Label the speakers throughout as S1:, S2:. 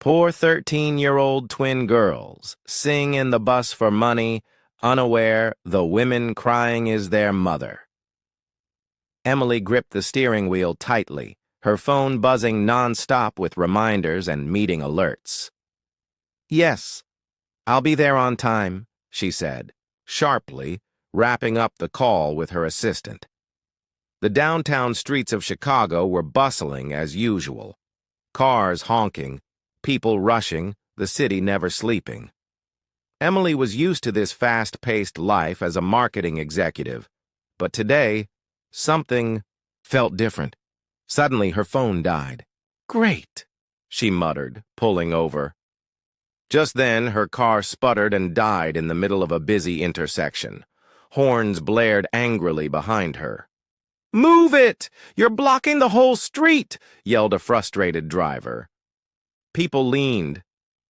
S1: Poor 13-year-old twin girls sing in the bus for money, unaware the women crying is their mother. Emily gripped the steering wheel tightly, her phone buzzing non-stop with reminders and meeting alerts. "Yes, I'll be there on time," she said, sharply, wrapping up the call with her assistant. The downtown streets of Chicago were bustling as usual. Cars honking, people rushing, the city never sleeping. Emily was used to this fast-paced life as a marketing executive, but today, something felt different. Suddenly, her phone died. "Great," she muttered, pulling over. Just then, her car sputtered and died in the middle of a busy intersection. Horns blared angrily behind her. "Move it! You're blocking the whole street!" yelled a frustrated driver. People leaned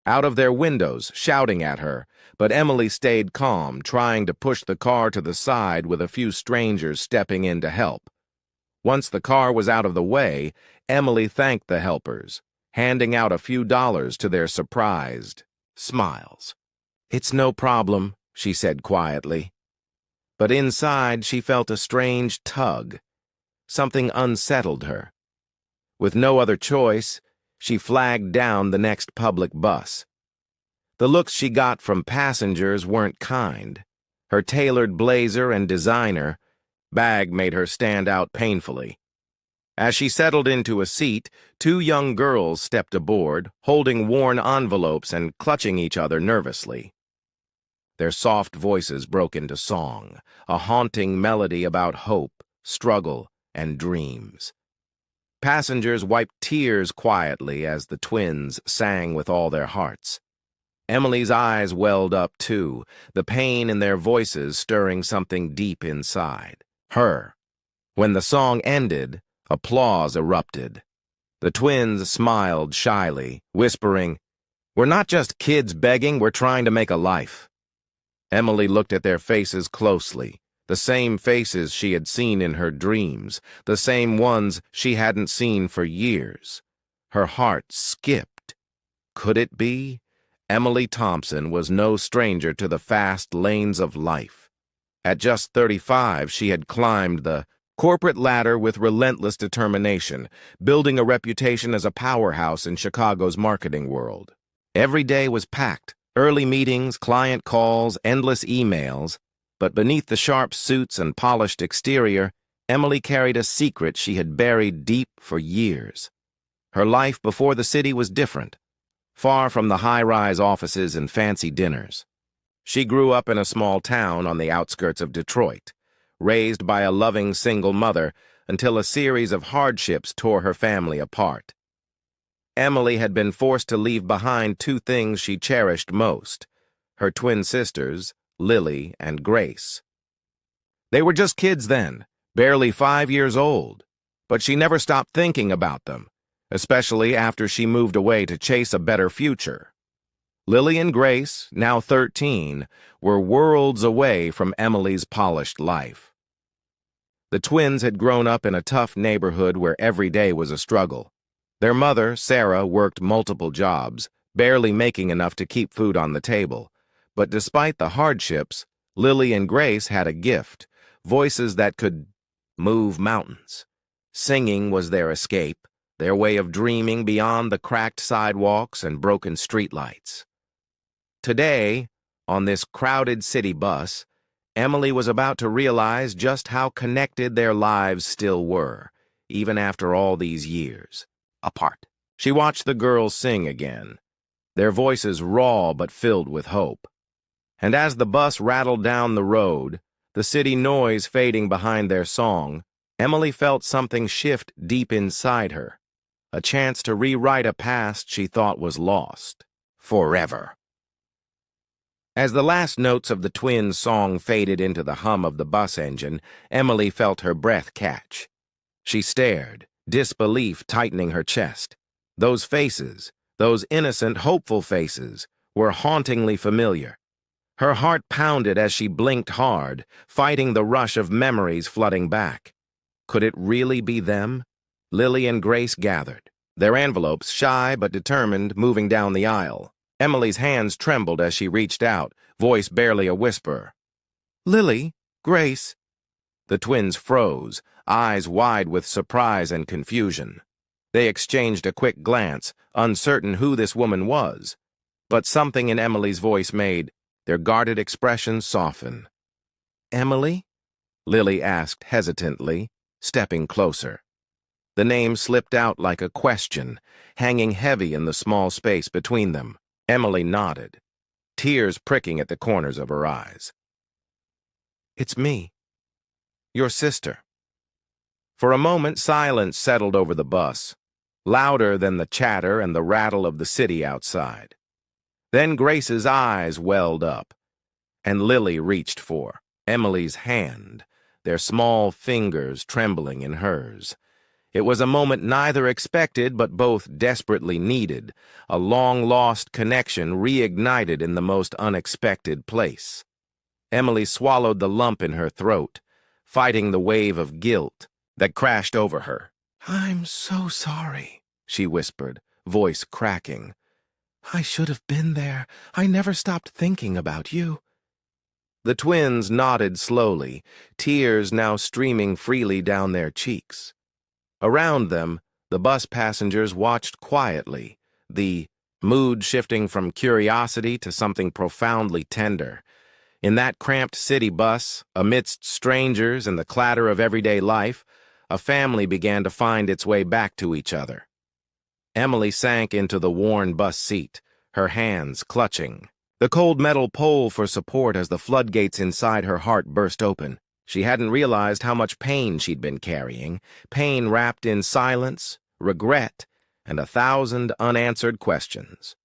S1: out of their windows, shouting at her, but Emily stayed calm, trying to push the car to the side with a few strangers stepping in to help. Once the car was out of the way, Emily thanked the helpers, handing out a few dollars to their surprised smiles. "It's no problem," she said quietly. But inside, she felt a strange tug. Something unsettled her. With no other choice, she flagged down the next public bus. The looks she got from passengers weren't kind. Her tailored blazer and designer bag made her stand out painfully. As she settled into a seat, two young girls stepped aboard, holding worn envelopes and clutching each other nervously. Their soft voices broke into song, a haunting melody about hope, struggle, and dreams. Passengers wiped tears quietly as the twins sang with all their hearts. Emily's eyes welled up too, the pain in their voices stirring something deep inside her. When the song ended, applause erupted. The twins smiled shyly, whispering, "We're not just kids begging, we're trying to make a life." Emily looked at their faces closely, the same faces she had seen in her dreams, the same ones she hadn't seen for years. Her heart skipped. Could it be? Emily Thompson was no stranger to the fast lanes of life. At just 35, she had climbed the corporate ladder with relentless determination, building a reputation as a powerhouse in Chicago's marketing world. Every day was packed, early meetings, client calls, endless emails, but beneath the sharp suits and polished exterior, Emily carried a secret she had buried deep for years. Her life before the city was different, far from the high-rise offices and fancy dinners. She grew up in a small town on the outskirts of Detroit, raised by a loving single mother until a series of hardships tore her family apart. Emily had been forced to leave behind two things she cherished most: her twin sisters, Lily and Grace. They were just kids then, barely 5 years old, but she never stopped thinking about them, especially after she moved away to chase a better future. Lily and Grace, now 13, were worlds away from Emily's polished life. The twins had grown up in a tough neighborhood where every day was a struggle. Their mother, Sarah, worked multiple jobs, barely making enough to keep food on the table. But despite the hardships, Lily and Grace had a gift, voices that could move mountains. Singing was their escape, their way of dreaming beyond the cracked sidewalks and broken streetlights. Today, on this crowded city bus, Emily was about to realize just how connected their lives still were, even after all these years apart. She watched the girls sing again, their voices raw but filled with hope. And as the bus rattled down the road, the city noise fading behind their song, Emily felt something shift deep inside her, a chance to rewrite a past she thought was lost forever. As the last notes of the twins' song faded into the hum of the bus engine, Emily felt her breath catch. She stared, disbelief tightening her chest. Those faces, those innocent, hopeful faces, were hauntingly familiar. Her heart pounded as she blinked hard, fighting the rush of memories flooding back. Could it really be them? Lily and Grace gathered, their envelopes shy but determined, moving down the aisle. Emily's hands trembled as she reached out, voice barely a whisper. "Lily, Grace." The twins froze, eyes wide with surprise and confusion. They exchanged a quick glance, uncertain who this woman was, but something in Emily's voice made their guarded expressions soften. "Emily?" Lily asked hesitantly, stepping closer. The name slipped out like a question, hanging heavy in the small space between them. Emily nodded, tears pricking at the corners of her eyes. "It's me, your sister." For a moment, silence settled over the bus, louder than the chatter and the rattle of the city outside. Then Grace's eyes welled up, and Lily reached for Emily's hand, their small fingers trembling in hers. It was a moment neither expected but both desperately needed, a long-lost connection reignited in the most unexpected place. Emily swallowed the lump in her throat, fighting the wave of guilt that crashed over her. "I'm so sorry," she whispered, voice cracking. "I should have been there. I never stopped thinking about you." The twins nodded slowly, tears now streaming freely down their cheeks. Around them, the bus passengers watched quietly, the mood shifting from curiosity to something profoundly tender. In that cramped city bus, amidst strangers and the clatter of everyday life, a family began to find its way back to each other. Emily sank into the worn bus seat, her hands clutching the cold metal pole for support as the floodgates inside her heart burst open. She hadn't realized how much pain she'd been carrying, pain wrapped in silence, regret, and 1,000 unanswered questions.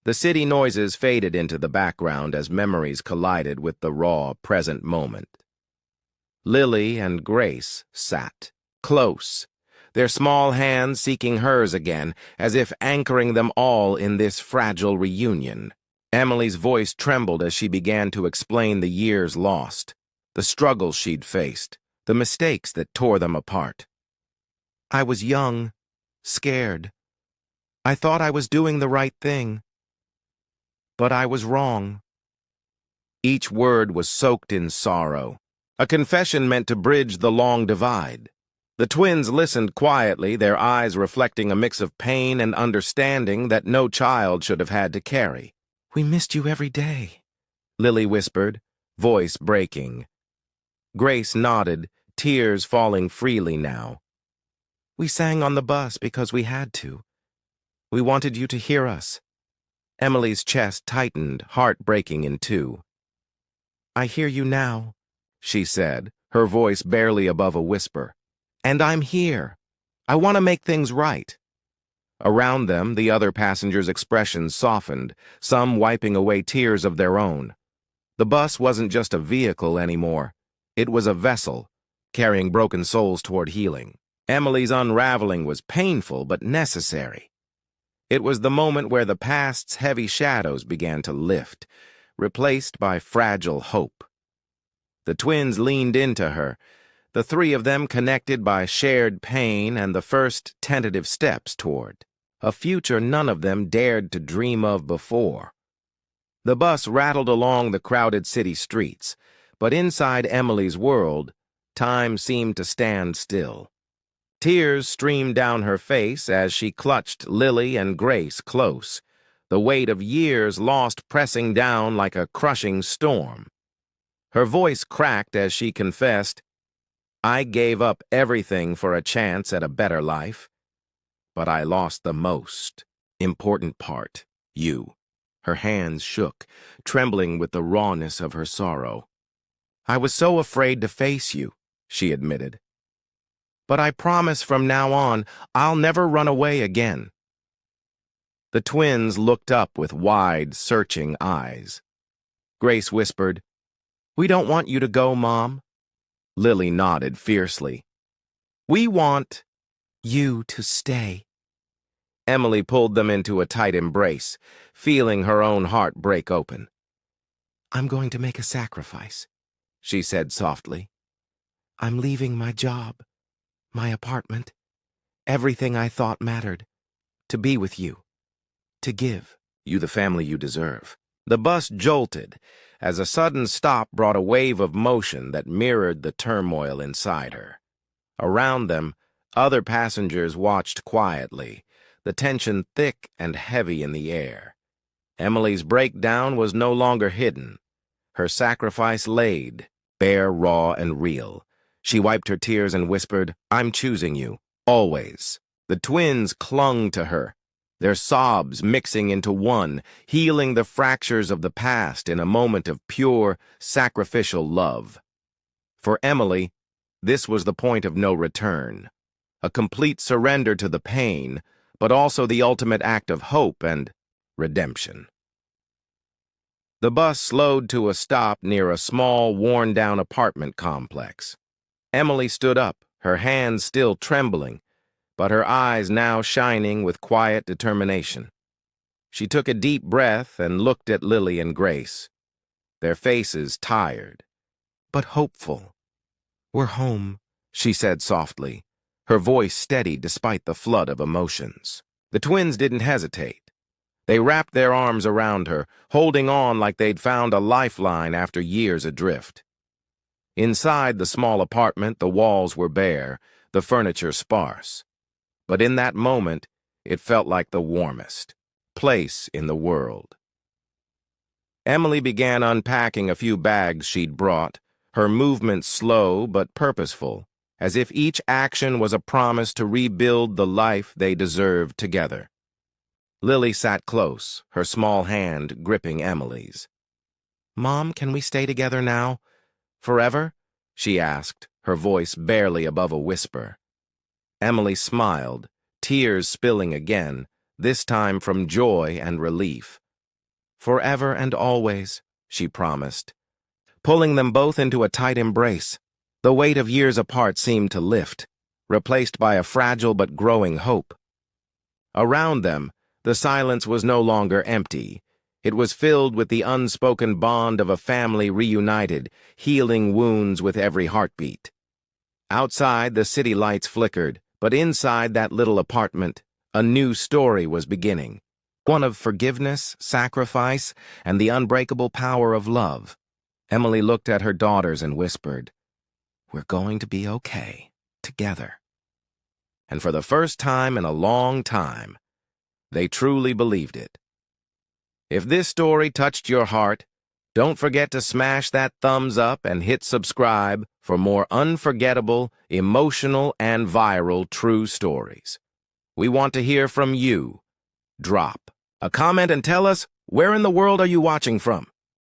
S1: The city noises faded into the background as memories collided with the raw, present moment. Lily and Grace sat, close, their small hands seeking hers again, as if anchoring them all in this fragile reunion. Emily's voice trembled as she began to explain the years lost, the struggles she'd faced, the mistakes that tore them apart. "I was young, scared. I thought I was doing the right thing. But I was wrong." Each word was soaked in sorrow, a confession meant to bridge the long divide. The twins listened quietly, their eyes reflecting a mix of pain and understanding that no child should have had to carry. "We missed you every day," Lily whispered, voice breaking. Grace nodded, tears falling freely now. "We sang on the bus because we had to. We wanted you to hear us." Emily's chest tightened, heart breaking in two. "I hear you now," she said, her voice barely above a whisper. "And I'm here. I want to make things right." Around them, the other passengers' expressions softened, some wiping away tears of their own. The bus wasn't just a vehicle anymore. It was a vessel, carrying broken souls toward healing. Emily's unraveling was painful but necessary. It was the moment where the past's heavy shadows began to lift, replaced by fragile hope. The twins leaned into her, the three of them connected by shared pain and the first tentative steps toward a future none of them dared to dream of before. The bus rattled along the crowded city streets, but inside Emily's world, time seemed to stand still. Tears streamed down her face as she clutched Lily and Grace close, the weight of years lost pressing down like a crushing storm. Her voice cracked as she confessed, "I gave up everything for a chance at a better life, but I lost the most important part, you." Her hands shook, trembling with the rawness of her sorrow. "I was so afraid to face you," she admitted. "But I promise from now on, I'll never run away again." The twins looked up with wide, searching eyes. Grace whispered, "We don't want you to go, Mom." Lily nodded fiercely. "We want you to stay." Emily pulled them into a tight embrace, feeling her own heart break open. "I'm going to make a sacrifice," she said softly. "I'm leaving my job, my apartment, everything I thought mattered. To be with you. To give you the family you deserve. The bus jolted as a sudden stop brought a wave of motion that mirrored the turmoil inside her. Around them, other passengers watched quietly, the tension thick and heavy in the air. Emily's breakdown was no longer hidden. Her sacrifice laid, bare, raw, and real. She wiped her tears and whispered, "I'm choosing you, always." The twins clung to her, their sobs mixing into one, healing the fractures of the past in a moment of pure, sacrificial love. For Emily, this was the point of no return, a complete surrender to the pain, but also the ultimate act of hope and redemption. The bus slowed to a stop near a small, worn-down apartment complex. Emily stood up, her hands still trembling, but her eyes now shining with quiet determination. She took a deep breath and looked at Lily and Grace, their faces tired, but hopeful. "We're home," she said softly, her voice steady despite the flood of emotions. The twins didn't hesitate. They wrapped their arms around her, holding on like they'd found a lifeline after years adrift. Inside the small apartment, the walls were bare, the furniture sparse. But in that moment, it felt like the warmest place in the world. Emily began unpacking a few bags she'd brought, her movements slow but purposeful, as if each action was a promise to rebuild the life they deserved together. Lily sat close, her small hand gripping Emily's. "Mom, can we stay together now? Forever?" she asked, her voice barely above a whisper. Emily smiled, tears spilling again, this time from joy and relief. "Forever and always," she promised, pulling them both into a tight embrace. The weight of years apart seemed to lift, replaced by a fragile but growing hope. Around them, the silence was no longer empty. It was filled with the unspoken bond of a family reunited, healing wounds with every heartbeat. Outside, the city lights flickered, but inside that little apartment, a new story was beginning. One of forgiveness, sacrifice, and the unbreakable power of love. Emily looked at her daughters and whispered, "We're going to be okay, together." And for the first time in a long time, they truly believed it. If this story touched your heart, don't forget to smash that thumbs up and hit subscribe for more unforgettable, emotional, and viral true stories. We want to hear from you. Drop a comment and tell us, where in the world are you watching from?